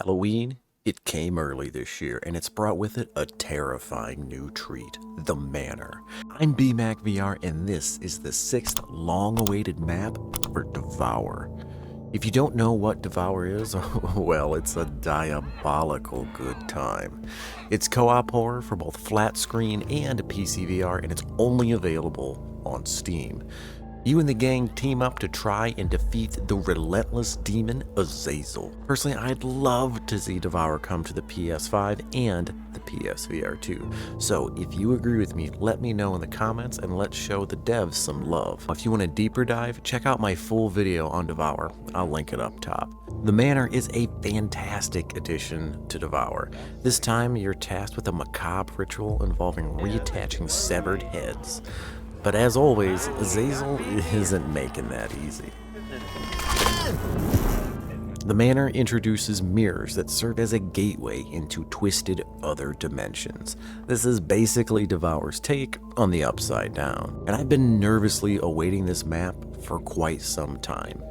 Halloween, it came early this year, and it's brought with it a terrifying new treat, the Manor. I'm bmackVR, and this is the 6th long-awaited map for Devour. If you don't know what Devour is, well, it's a diabolical good time. It's co-op horror for both flat screen and PSVR, and it's only available on Steam. You and the gang team up to try and defeat the relentless demon Azazel. Personally, I'd love to see Devour come to the PS5 and the PSVR 2. So if you agree with me, let me know in the comments and let's show the devs some love. If you want a deeper dive, check out my full video on Devour. I'll link it up top. The Manor is a fantastic addition to Devour. This time you're tasked with a macabre ritual involving reattaching severed heads. But as always, Azazel isn't making that easy. The Manor introduces mirrors that serve as a gateway into twisted other dimensions. This is basically Devour's take on the Upside Down, and I've been nervously awaiting this map for quite some time.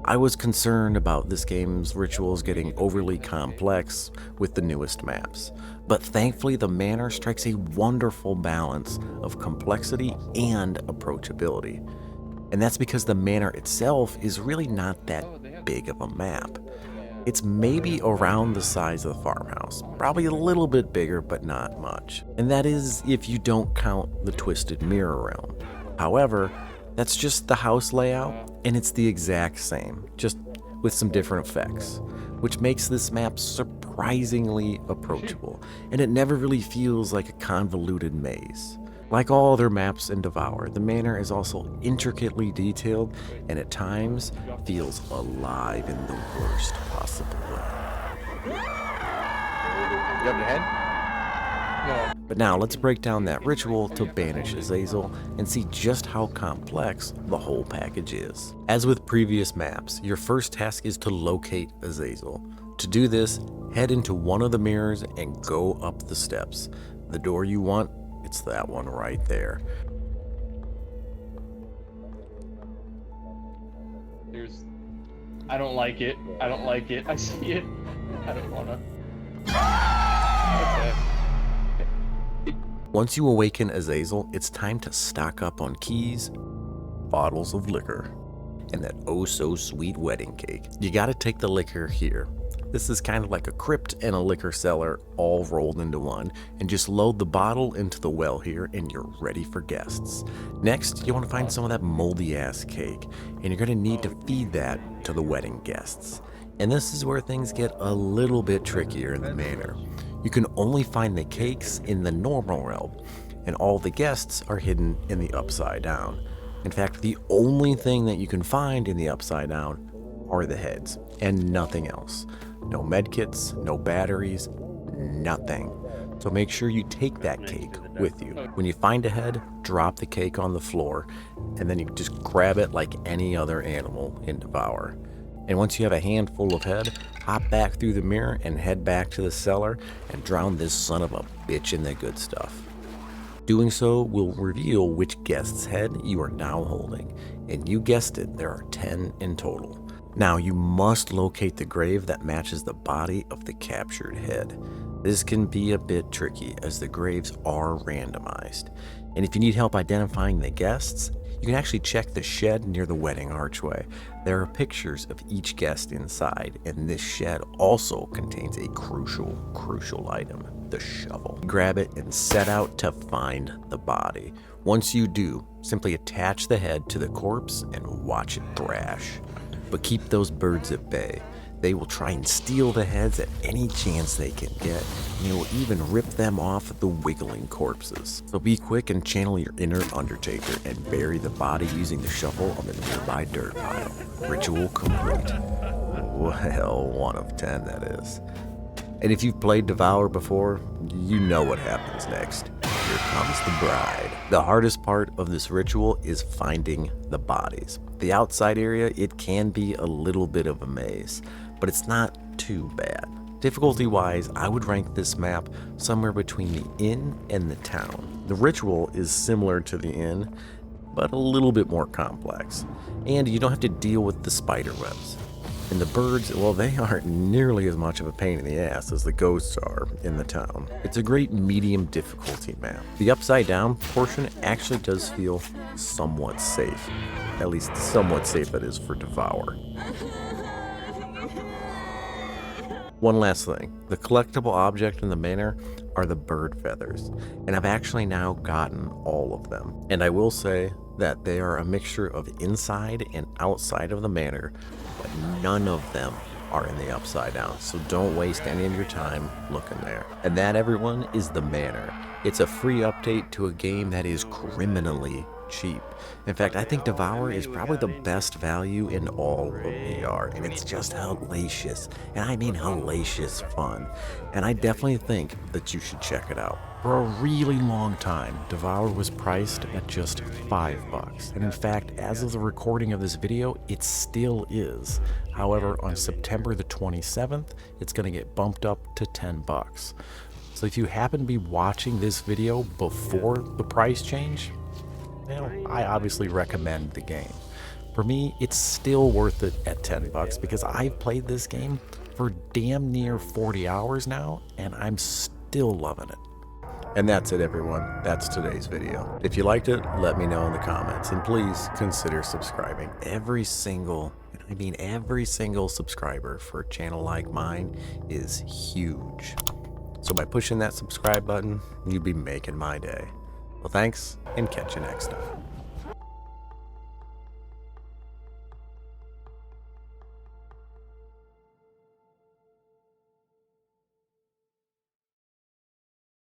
I was concerned about this game's rituals getting overly complex with the newest maps, but thankfully the Manor strikes a wonderful balance of complexity and approachability. And that's because the Manor itself is really not that big of a map. It's maybe around the size of the farmhouse, probably a little bit bigger, but not much. And that is if you don't count the twisted mirror realm. However, that's just the house layout, and it's the exact same, just with some different effects, which makes this map surprisingly approachable, and it never really feels like a convoluted maze. Like all other maps in Devour, the Manor is also intricately detailed, and at times feels alive in the worst possible way. You have your head? No. But now let's break down that ritual to banish Azazel and see just how complex the whole package is. As with previous maps, your first task is to locate Azazel. To do this, head into one of the mirrors and go up the steps. The door you want, it's that one right there. I don't like it. I don't like it. I see it. I don't wanna. Okay. Once you awaken Azazel, it's time to stock up on keys, bottles of liquor, and that oh-so-sweet wedding cake. You gotta take the liquor here. This is kind of like a crypt and a liquor cellar all rolled into one, and just load the bottle into the well here and you're ready for guests. Next, you want to find some of that moldy ass cake, and you're gonna need to feed that to the wedding guests. And this is where things get a little bit trickier in the Manor. You can only find the cakes in the normal realm, and all the guests are hidden in the Upside Down. In fact, the only thing that you can find in the Upside Down are the heads, and nothing else. No medkits, no batteries, nothing. So make sure you take that cake with you. When you find a head, drop the cake on the floor, and then you just grab it like any other animal in Devour. And once you have a handful of head, hop back through the mirror and head back to the cellar and drown this son of a bitch in the good stuff. Doing so will reveal which guest's head you are now holding, and you guessed it, there are 10 in total. Now you must locate the grave that matches the body of the captured head. This can be a bit tricky as the graves are randomized, and if you need help identifying the guests, you can actually check the shed near the wedding archway. There are pictures of each guest inside, and this shed also contains a crucial item, the shovel. Grab it and set out to find the body. Once you do, simply attach the head to the corpse and watch it thrash. But keep those birds at bay. They will try and steal the heads at any chance they can get, and they will even rip them off the wiggling corpses. So be quick and channel your inner Undertaker and bury the body using the shovel on the nearby dirt pile. Ritual complete. Well, 1 of 10 that is. And if you've played Devour before, you know what happens next. Here comes the bride. The hardest part of this ritual is finding the bodies. The outside area, it can be a little bit of a maze, but it's not too bad. Difficulty-wise, I would rank this map somewhere between the inn and the town. The ritual is similar to the inn, but a little bit more complex, and you don't have to deal with the spider webs. And the birds, well, they aren't nearly as much of a pain in the ass as the ghosts are in the town. It's a great medium difficulty map. The upside down portion actually does feel somewhat safe. At least somewhat safe, that is, for Devour. One last thing, the collectible object in the Manor are the bird feathers, and I've actually now gotten all of them. And I will say that they are a mixture of inside and outside of the Manor, but none of them are in the upside down, so don't waste any of your time looking there. And that, everyone, is the Manor. It's a free update to a game that is criminally cheap. In fact, I think Devour is probably the best value in all of VR, and it's just hellacious, and I mean hellacious fun, and I definitely think that you should check it out. For a really long time, Devour was priced at just $5, and in fact, as of the recording of this video, it still is. However, on September the 27th, it's going to get bumped up to $10. So if you happen to be watching this video before the price change, you know, I obviously recommend the game. For me, it's still worth it at $10 because I've played this game for damn near 40 hours now, and I'm still loving it. And that's it, everyone. That's today's video. If you liked it, let me know in the comments, and please consider subscribing. Every single subscriber for a channel like mine is huge. So by pushing that subscribe button, you'd be making my day. Well, thanks, and catch you next time.